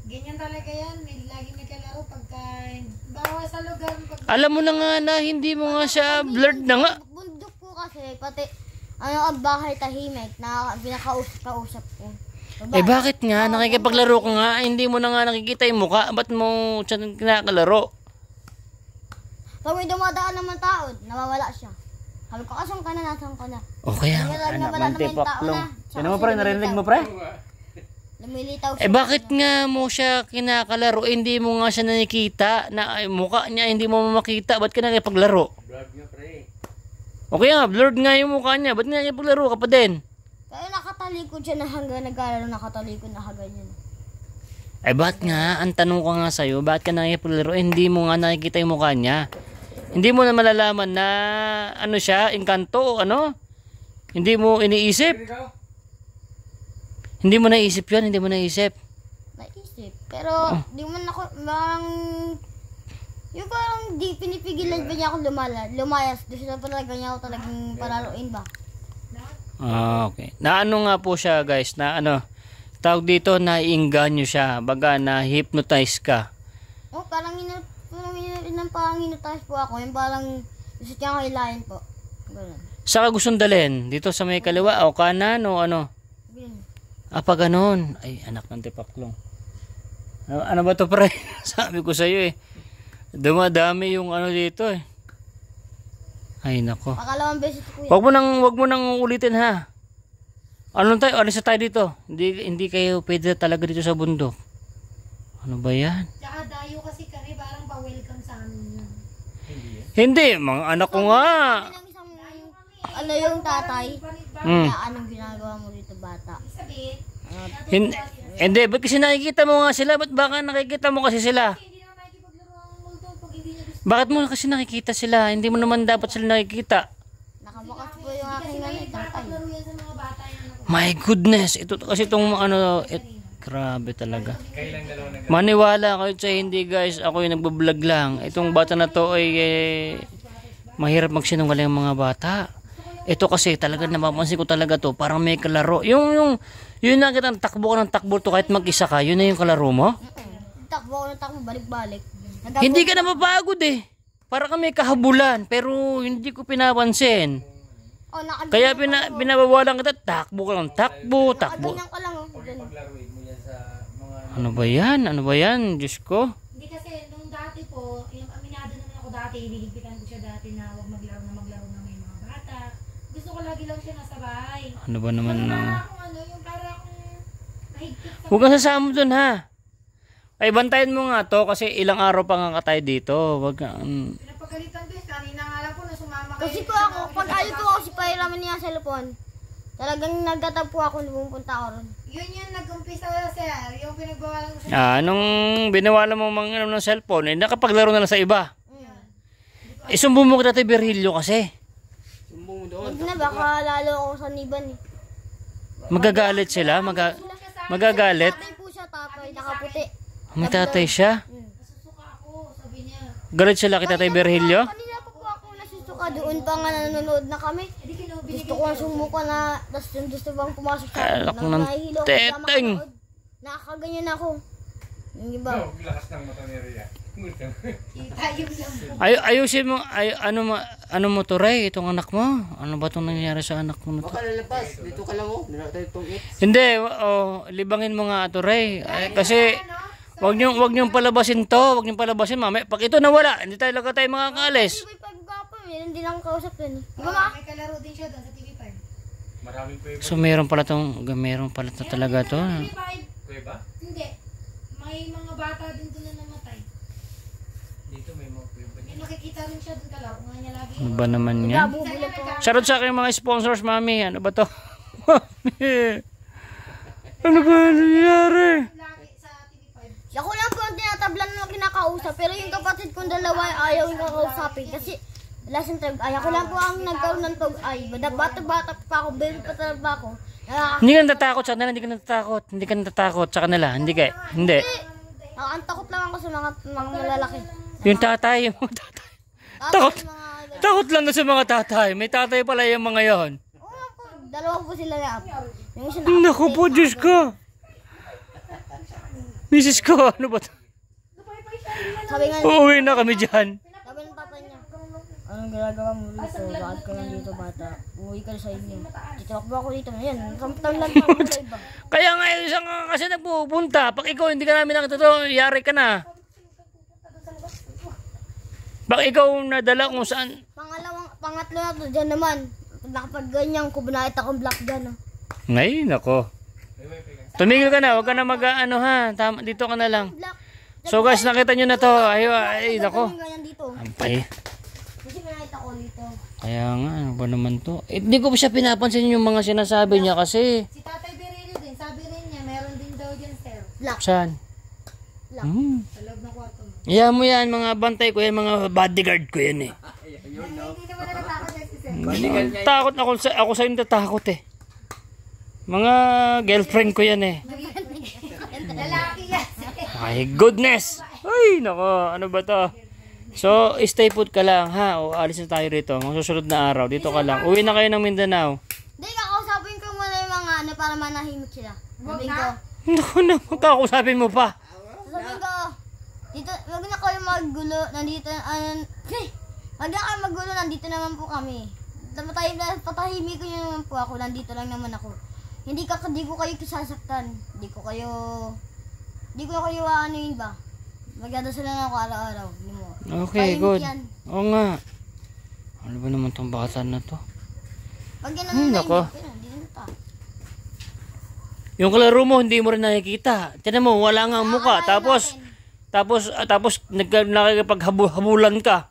Ganyan talaga yan. May laging nagkalaro pagka... Bawa sa lugar. Alam mo na nga na hindi mo nga siya blurred na nga. Bundok po kasi, pati ang bahay tahimik na pinakausap ko. Eh bakit nga? Nakikipaglaro ka nga, hindi mo na nga nakikita yung mukha. Ba't mo siya kinakalaro? Pag may dumadaan naman tao, nawawala siya. Sabi ko, asan ka na, nasan ka na? O kaya, anak ng tipaklong. Sino mo pre? Narinig mo pre? Lumilitaw Eh bakit nga mo siya kinakalaro? Eh, hindi mo nga siya nakikita. Na mukha niya, hindi mo makita. Ba't ka nakikipaglaro? Vlog nga pre. O kaya, blurred nga yung mukha niya. Ba't nakikipaglaro ka pa din? Kaya nakatalikod siya na hanggang nag-aalala, nakatalikod na kaganyan. Eh ba't nga, ang tanong ko nga sa'yo, bakit ka nakikipaglaro? Eh, hindi mo nga nakikita yung mukha niya. Hindi mo na malalaman na ano siya, engkanto o ano? Hindi mo iniisip? Hindi mo naisip yun, hindi mo naisip. Naisip. Pero, di man ako, yung parang di pinipigilan ba niya ako lumayas. Gusto na talaga niya ako talagang palaruin ba? Ah, okay. Na ano nga po siya guys, na ano, tawag dito na iinganyo siya, baga na hypnotize ka. Oh, parang hinutaas po ako. Yung parang gusto niya kailayan po. Ganun. Saka gustong dalhin, dito sa may kaliwa o kanan o ano? Ganun. Pa ganon. Ay, anak ng tipaklong. Ano ba to pre? Sabi ko sa'yo eh. Dumadami yung ano dito eh. Ay nako. Pakalawang beses ko yan. Wag mo nang ulitin ha. Ano tayo? Alis na tayo dito. Hindi kayo pwede talaga dito sa bundok. Ano ba yan? Tsaka dayo kasi kami, parang pa-welcome sa amin yun. Hindi, mga anak ko nga. Ano yung tatay? Na anong ginagawa mo dito bata? Sabihin, Hindi, ba't kasi nakikita mo nga sila? Ba't baka nakikita mo kasi sila? hindi naman nakikipaglaro ang multo pag hindi niya gusto. Bakit mo kasi nakikita sila? Hindi mo naman dapat sila nakikita. Nakabukas po yung aking Kasi tatay. papaglaro yan sa mga bata yan. My goodness, ito kasi itong ano, grabe talaga. Kailang dalawa na Maniwala kayo sa hindi guys, ako yung nagbablog lang. Itong bata na to ay mahirap magsinungaling ang mga bata. Ito kasi talaga napapansin ko talaga to, parang may kalaro. Yung Yun na kitang takbo ka ng takbo to kahit mag-isa ka, yun na yung kalaro mo? Takbo ako ng takbo, balik-balik. Hindi ka na mapagod eh. Para kami kahabulan, pero hindi ko pinapansin. Oh, Kaya binabawalan kita, takbo ka ng takbo. Nakaganyan ka lang, oh. Ganun. Paglaruin mo yan sa mga... Ano ba yan? Ano ba yan? Diyos ko. Hindi kasi, nung dati po, yung aminado naman ako dati, hinihigpitan ko siya dati na huwag maglaro na may mga bata. Gusto ko lagi lang siya nasa bahay. Ano ba naman Para na? akong ano, yung para akong mahigpit sa... Huwag kang sasama dun ha. Ay, bantayan mo nga to kasi ilang araw pa nga tayo dito. Wag ka... Pinapagalitan ko yun, kanina nga lang po na sumama kayo. Kasi po ako, pag ayaw ko ako si Pairaman niya sa cellphone, talagang nagtatagpo ako nung pumunta ako ron. Yun yung nag-umpisa sir, yung pinagbawalan ko sa... Nung binawalan mo mga ng cellphone, eh, nakapaglaro na lang sa iba. Isumbong mo kita tayo Berhilyo kasi. Sumbong mo doon. Huwag na, baka lalo ako sa niban eh. Magagalit sila. Magagalit. Tatay po siya, tatay, nakaputi. May tatay siya. Nasusuka ako, sabi niya. Galit sila kita tayo Berhilyo. Kanina pa po ako nasusuka, doon pa nga nanonood na kami. Hindi kinubili Gusto ko ang sumuka na, tapos yung gusto bang pumasok sa akin. Alak ng Nahihilo ako, teteng. bigla makanood. Nakakaganyan ako. Yung iba. Lakas ng mata ni Rhea. Tayo lang. Ayusin mo, ano mo to Ray, itong anak mo? Ano ba itong nangyari sa anak mo na to? Baka lalabas. Dito ka lang oh. Nila tayo itong it. Hindi, libangin mo nga ito Ray. Kasi, wag niyong palabasin to, wag niyong palabasin mamaya. Pag ito nawala, hindi talaga tayo makakaalis. Iba yung paggapo, meron din ang kausap dun. May kalaro din siya doon sa TV5. Maraming kuweba. So meron pala to talaga to. TV5, Kuweba? hindi. May mga bata din doon na namatay. Dito may mga kuweba. May nakikita rin siya doon kalaro nga niya lagi. Ano ba naman yan? Gabubulan po. Shoutout sa aking mga sponsors, mami. Ano ba to? Mami. Ano ba nangyari? Lagi sa TV5. Ako lang po ang tinatablan ng kinakausap, pero yung kapatid kong dalawa ay ayaw yung kakausapin. Kasi last time, ay ako lang po ang nagkaroon ng tog-ay. Bata-bata pa ako, baby pa talaga ako. Hindi ka natatakot sa kanila, hindi ka natatakot sa kanila, hindi. Ang takot lang ako sa mga lalaki. Yung tatay, yung mga tatay. Takot. Takot lang na sa mga tatay. May tatay pala yung mga yon. Oo po, dalawa po sila na. Yung isa Naku po, Diyos ko. Misis ko, ano ba to? sabi nga, Uuwi na kami dyan. sabi ng tatay niya, anong ginagawa mo dito? Bakit ka nandito bata? Uwi ka sa inyo. Titakbo ako dito. Ayan, samtang lang ako sa iba. Kaya nga, isang kasi nagpupunta. Pag ikaw hindi ka namin nakatotoo, yari ka na. Bak ikaw nadala kung saan. Pangatlo na to, dyan naman. Nakapag ganyan, kubunait akong black dyan. Oh. Ngay, nako. Tumigil ka na, huwag ka na mag-ano ha. Tama, dito ka na lang. Black. So guys, nakita nyo na to. Ay, nako. Ganyan dito. Ampay. Kasi nakita ko dito. Kaya nga, ano ba naman to? Hindi ko siya pinapansin yung mga sinasabi niya kasi. Si Tatay Berilio din, sabi rin niya, meron din daw dyan sir. Black. Saan? Black. Sa loob ng kwarto mo. Iyan mo yan, mga bantay ko yan, mga bodyguard ko yan eh. Hindi naman natatakot yan si sir. Takot ako sa hindi takot eh. Mga girlfriend ko yan eh. Lalaki yan. My goodness! Ay, nako, ano ba to? So, stay put ka lang ha. O, alis na tayo rito. Mga susunod na araw, dito ka lang. Uwi na kayo ng Mindanao. Hindi, kakausapin ko muna yung mga ano para manahimik sila. Sabihin ko, Naku na, magkakausapin mo pa. sabihin ko, dito, wag na kayo maggulo, nandito, wag na kayo maggulo, nandito naman po kami. Patahimik ko nyo naman po ako, nandito lang naman ako. Hindi ko kayo sasaktan. Hindi ko kayo ano yun ba? Magdadasal lang ako araw-araw. Hindi mo. Okay, Tahimik good. yan. Oo nga. Ano ba naman tong bata na to? Pag yan Ay, nako. hindi na ta. Yung kalaro mo, hindi mo rin nakikita. Tinan mo, wala nga ang muka. Tapos nakikipaghabulan ka.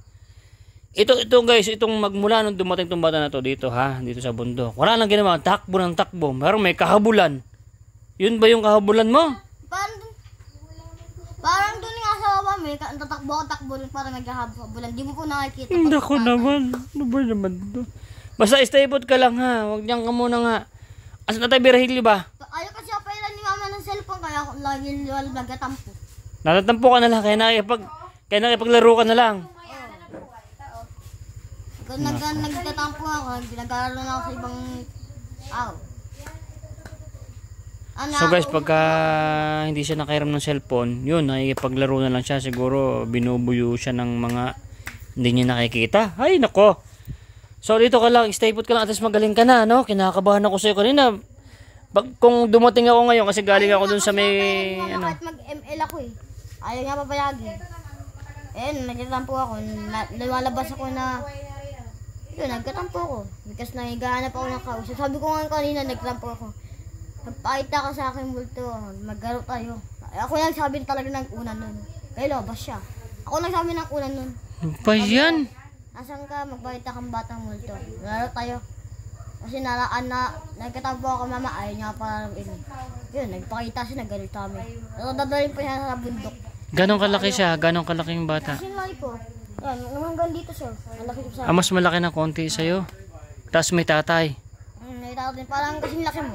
Ito guys, itong magmula nung dumating tong bata na to dito ha, dito sa bundok. Wala nang ginawa, takbo ng takbo. Pero may kahabulan. Yun ba yung kahabulan mo? Parang dun nga sa baba, may tatakbo para naghahabulan. Di mo po nakikita. Hindi ko naman. Ano ba naman to? Basta stay put ka lang ha. Huwag diyan ka muna nga. Asa na tayo Berhilyo ba? Ayaw kasi ako pailan ni mama ng cellphone, kaya ako lagi nagatampo. Natatampo ka na lang. Kaya nakipaglaro ka na lang. Kung nagtatampo ako, nag-aaral na ako sa ibang tao. So guys, pagka hindi siya nakairam ng cellphone, yun, nakikipaglaro na lang siya. Siguro binubuyo siya ng mga hindi niya nakikita. Ay, nako. So dito ka lang, stay put ka lang, at least magaling ka na, no? Kinakabahan ako sa'yo kanina. Kung dumating ako ngayon, kasi galing ako dun sa may, ano. Kahit mag-ML ako eh. Ayaw nga papayagin. Nagkatampo ako. Lumalabas ako na, yun, nagkatampo ako. Because naghahanap ako ng kausap. Sabi ko nga kanina, nagkatampo ako. Magpakita ka sa akin multo, maggaro tayo. Ako nagsabi talaga ng una nun. Kaya labas siya. Ako nagsabi ng una nun. Ano ba yan? Asan ka? Magpakita kang batang multo. Laro tayo. Kasi nagkatampo ako mama, ayaw niya pa rin. Yun, nagpakita siya, naggalit kami. Dadalhin pa siya sa bundok. Ganong kalaki siya? Ganong kalaking bata? Kasi laki ko. Yan, hanggang dito sir. Malaki ko sa Mas malaki na konti sa'yo. Tapos may tatay. din. Parang kasing laki mo.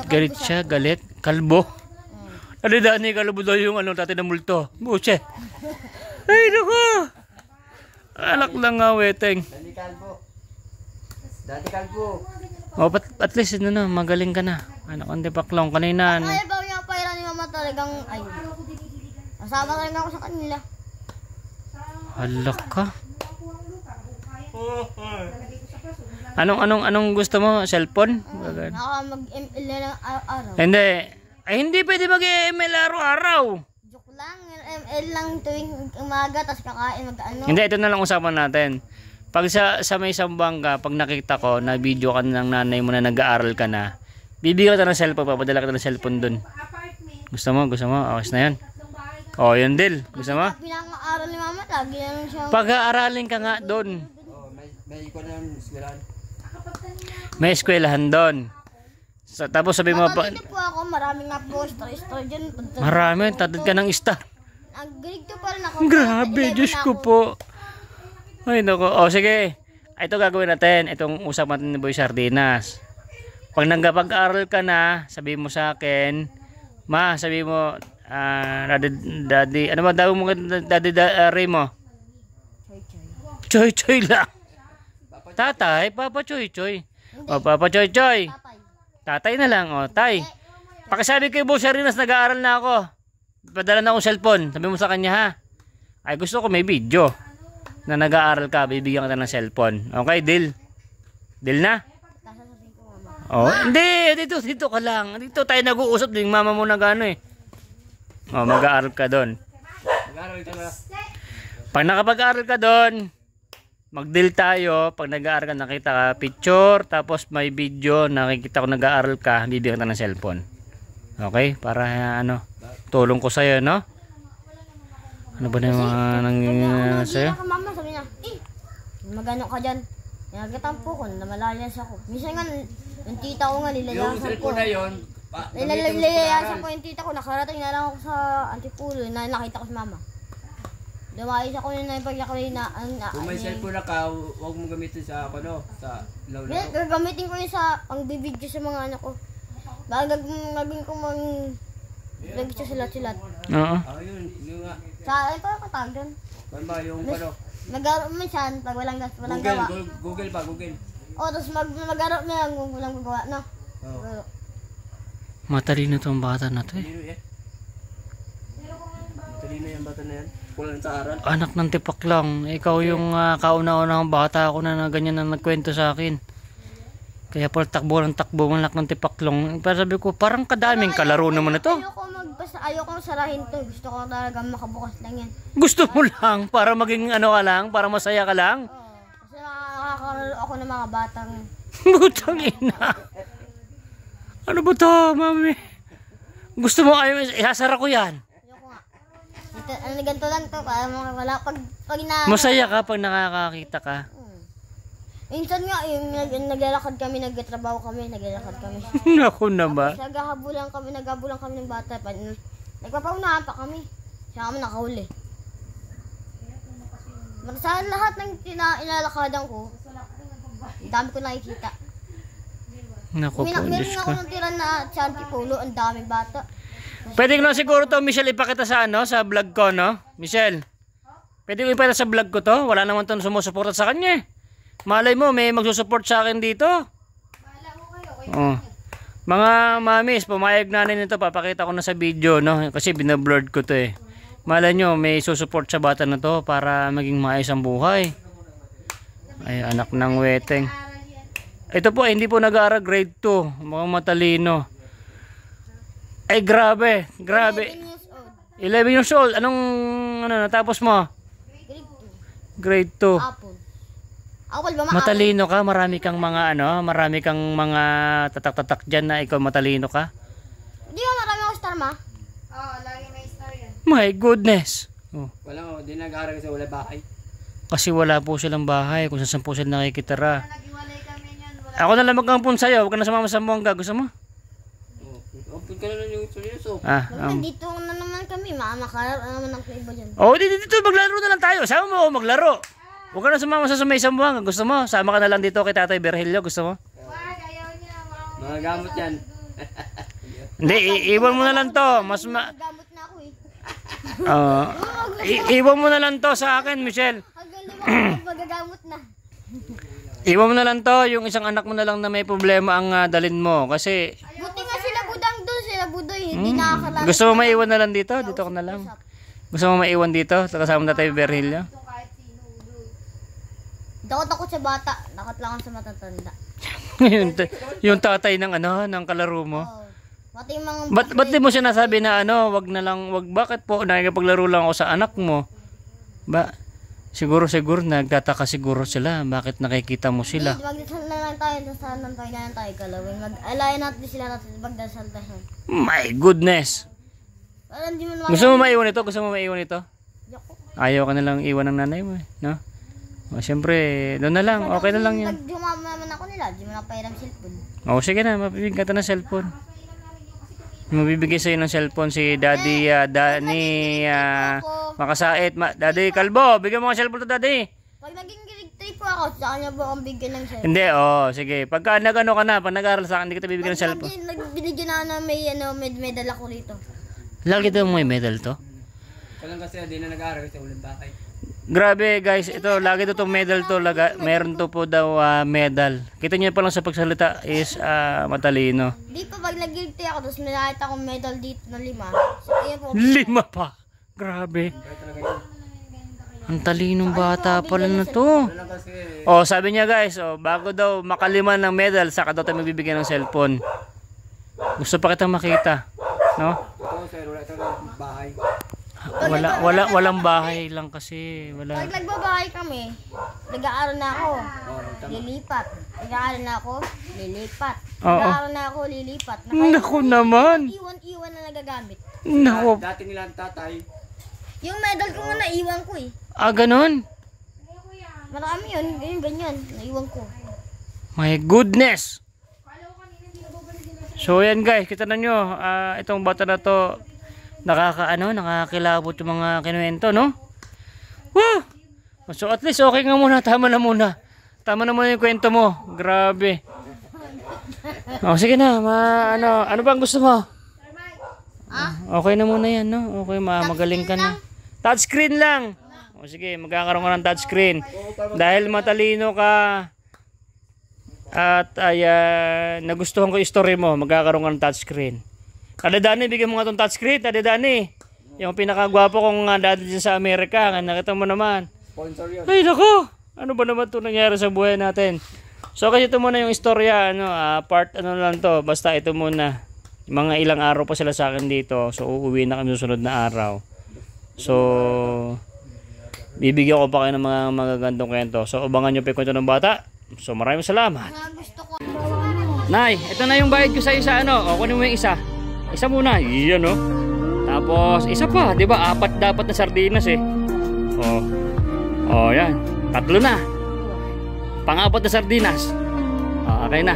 Galit siya, galit. Kalbo. Nadadaan niya kalbo daw yung tatay na multo. Buche. Ay, naku. Anak lang nga, weteng. Dati kalbo. Dati kalbo. O, at least, magaling ka na. Anak, ang tipaklong. Kanina, Kaya ba yung pera ni mama talagang, ayun. Nasama talaga ako sa kanila. halak ka. Anong gusto mo? Cellphone? Naka mag-ML na lang araw-araw. Hindi. Ay, hindi pwede mag-ML araw-araw. Joke lang, ML lang tuwing umaga, tapos kakain, mag-ano. Hindi, ito na lang usapan natin. Pag sa may Sambanga, pag nakita ko na video ka ng nanay mo na nag-aaral ka na, bibigyan ka ng cellphone, papadala ka ng cellphone dun. Gusto mo? Okay na yan. O, yun Dil. Gusto mo? Pinaka-aaral ni mama, lagi na lang siya. Pag-aaralin ka nga dun. Oh, may ikon ng eskwelahan. May eskwelahan dun. Tapos sabi mo pa, Dito po ako, maraming nga po, story dyan. marami, tatad ka ng star. Ang grade 2 pa rin ako. Grabe, 11 Diyos ko ako. po. Ay, naku. O, sige. Ito gagawin natin. Itong usapan natin ni Boy Sardinas. Pag nagpag-aral ka na, sabi mo sa akin, ma, sabi mo, daddy, ano ba, mo daddy Ray mo? Choy-choy lang. Tatay, Papa Choy-choy. O, Papa Choy-choy. Tatay. Tatay na lang, o, tay. Pakisabi kay Boy Sardinas, nag-aaral na ako. Padala na akong cellphone. Sabi mo sa kanya, ha? Ay, gusto ko may video na nag-aaral ka, bibigyan kita ng cellphone. Okay, deal? Deal na? Sasabihin ko mama. Oh, hindi, dito ka lang. Dito tayo nag-uusap din, mama mo na gano eh. Oh, mag-aaral ka doon. Mag-aaral ka na. Pag nakapag-aaral ka doon, mag-deal tayo. Pag nag-aaral ka, nakita ka picture, tapos may video, nakikita ko nag-aaral ka, bibigyan kita ng cellphone. Okay? Para tulong ko sa'yo, no? Ano ba na yung mga nangyayari sa'yo? Mama, sabi niya, magano ka dyan. Nagkatampo ko, namalalas ako. Minsan nga, yung tita ko nga, Yung nilayasan ko. cellphone na yun, Nilayasan ko yung tita ko, nakarating na lang ako sa Antipulo, na nakita ko si mama. Lumayas ako yun na yung paglakawin na, kung may cellphone na ka, huwag mo gamitin sa sa laro. gagamitin ko yun sa pangbibidyo sa mga anak ko. Gagawin ko nag-video silat-silat. Oo. Yun nga. Sa, ito ako tawag doon. Kung ba yung Magaro minsan, pag walang gawa. Google ba? Google. O, tapos magaro na lang kung walang gawa, no? Oo. Matalino tong bata na to eh. Talino yan. Talino yan bata na yan. Kulang sa aral. Anak ng tipak lang. Ikaw yung kauna-unang bata ako na ganyan na nagkwento sa akin. Kaya pala takbo ng ng tipaklong. Pero sabi ko, parang kadaming kalaro naman ito. Ayoko sarahin to. Gusto ko talaga makabukas lang yan. Gusto mo lang para maging ka lang, para masaya ka lang. Oo. Kasi nakakaroon ako ng mga batang... Butang ina. Ano ba to, mami? Gusto mo isasara ko yan. Ayoko nga. Ganito lang to. Para wala pag Masaya ka pag nakakakita ka. Minsan nga, yung naglalakad kami, nagtatrabaho kami, naglalakad kami. Naku naman. Naghahabulan kami ng bata. Nagpapaunahan pa kami. Siya kami nakahuli. Sa lahat ng ilalakadan ko, ang dami ko nakikita. Naku po, Meron Diyos nga ako ko. nung tira na Santipulo, ang daming bata. Pwede ko na siguro to, Michelle, ipakita sa sa vlog ko, no? Michelle, pwede ko ipakita sa vlog ko to? Wala naman to sumusuporta sa kanya eh. Malay mo, may magsusupport sa akin dito. Bahala mo kayo. Oh. Mga mamis, pumayag na rin ito. Papakita ko na sa video, no? Kasi binablurred ko to eh. Malay nyo, may susuport sa bata na to para maging maayos ang buhay. Ay, anak ng weteng. Ito po, hindi po nag-aaral grade 2. Mukhang matalino. Ay, grabe. 11 years old. 11 years old. Anong, natapos mo? Grade 2. Grade 2. Apple. Apple ba Matalino ka? Marami kang mga tatak-tatak dyan na ikaw matalino ka? Di ba marami ako star ma? Oo, lagi may star yan. My goodness. Oh. Wala mo, di nag-aaral kasi wala bahay. Kasi wala po silang bahay kung saan po sila nakikitira. Nag-iwalay kami niyan. Wala. Ako na lang magkampun sa'yo. Huwag ka na sumama sa mongga. Gusto mo? Open ka na lang yung seryoso. Nandito na naman kami. Makakarap naman ang iba dyan. Oh, dito maglaro na lang tayo. Sama mo ako maglaro. Huwag ka na sumama sa may sambuanga. Gusto mo? Sama ka na lang dito kay Tatay Berhelio. Gusto mo? Wag, ayaw niya. Mga gamot yan. Hindi, iwan mo na lang to. Gamot na ako Iwan mo na lang to sa akin, Michelle. Hanggang lima ko magagamot na. Iwan mo na lang to. Yung isang anak mo na lang na may problema ang dalin mo. Kasi Buti nga sila budang doon. Sila budoy. Hindi nakakalapit. gusto mo maiwan na lang dito? Dito ka na lang. Gusto mo maiwan dito? Kasama na tayo Berhelio? Takot sa bata. Takot lang ako sa matatanda. yung tatay ng kalaro mo. Oh. Pati yung mga Ba't di mo sinasabi na wag na lang, bakit po nakikapaglaro lang ako sa anak mo? Siguro nagtataka siguro sila, bakit nakikita mo sila? magdasal na lang tayo. Dasal na lang tayo kalawin. Alayan natin sila natin magdasal-dasal. My goodness! Parang di mo naman. Gusto mo maiwan ito? Gusto mo maiwan ito? Yoko. Ayaw ka na lang iwan ng nanay mo no? O, siyempre, doon na lang, okay na lang yan. Nagdumama naman ako nila. Di mo na pairam cellphone. O sige na, mabibigyan ka ng cellphone. Mabibigay sa'yo ng cellphone si Daddy Makasait. Daddy Kalbo, bigyan mo ng cellphone to Daddy. Pag naging grade 3 po ako, sa kanya po akong bigyan ng cellphone. Hindi, sige. Pagka nag-ano ka na, pag nag-aaral sa akin, hindi kita bibigyan ng cellphone. Binigyan na may medal ako rito. Lagi daw may medal to. Kailan kasi di na nag-aaral kasi wala bahay. Grabe guys, ito lagi to medal to, meron to po daw medal. Kita niyo pa lang sa pagsalita is matalino. Di pa pag nag-grade 3 ako, tapos may nakita akong medal dito na 5. So, ayan po. 5 pa. Grabe. Ang talinong bata pala na to. Kailan kasi Oh, sabi niya guys, bago daw makalima ng medal, saka daw tayo magbibigyan ng cellphone. Gusto pa kitang makita, no? ito sir, wala ito ng bahay. Walang bahay lang kasi, wala. Pag nagbabahay kami, nag-aaral na ako, lilipat. Nag-aaral na ako, lilipat. Nag-aaral na ako, lilipat. Naku naman. Iwan na nagagamit. Naku. Dati nila ang tatay. Yung medal ko nga naiwan ko eh. Ganun. Marami yun, ganyan, naiwan ko. My goodness. So yan guys, kita na nyo, itong bata na to, nakakilabot yung mga kinuwento, no? Woo! So at least okay nga muna, tama na muna. Tama na muna yung kwento mo. Grabe. Sige na, ano bang gusto mo? Okay na muna yan, no? Okay, magaling ka na. Touchscreen lang. Sige, magkakaroon ka ng touchscreen. Dahil matalino ka at nagustuhan ko yung story mo, magkakaroon ka ng touchscreen. Tada Dani, bigyan mo nga itong touchscreen. Tada Dani, yung pinakagwapo kong dati dyan sa Amerika. Nakita mo naman. Sponsor yun. Ay nako, ano ba naman ito nangyari sa buhay natin? So kasi ito muna yung istorya, part lang to. Basta ito muna. Mga ilang araw pa sila sa akin dito. So uuwi na kami susunod na araw. So bibigyan ko pa kayo ng mga magagandong kwento. So abangan nyo pa yung kwento ng bata. So maraming salamat. Gusto ko. Nay, ito na yung bayad ko sa isa, kunin mo yung isa. Isa muna, iyan Tapos, isa pa, di ba? 4 dapat na sardinas eh. Yan. 3 na. Pang-4 na sardinas. Okay na.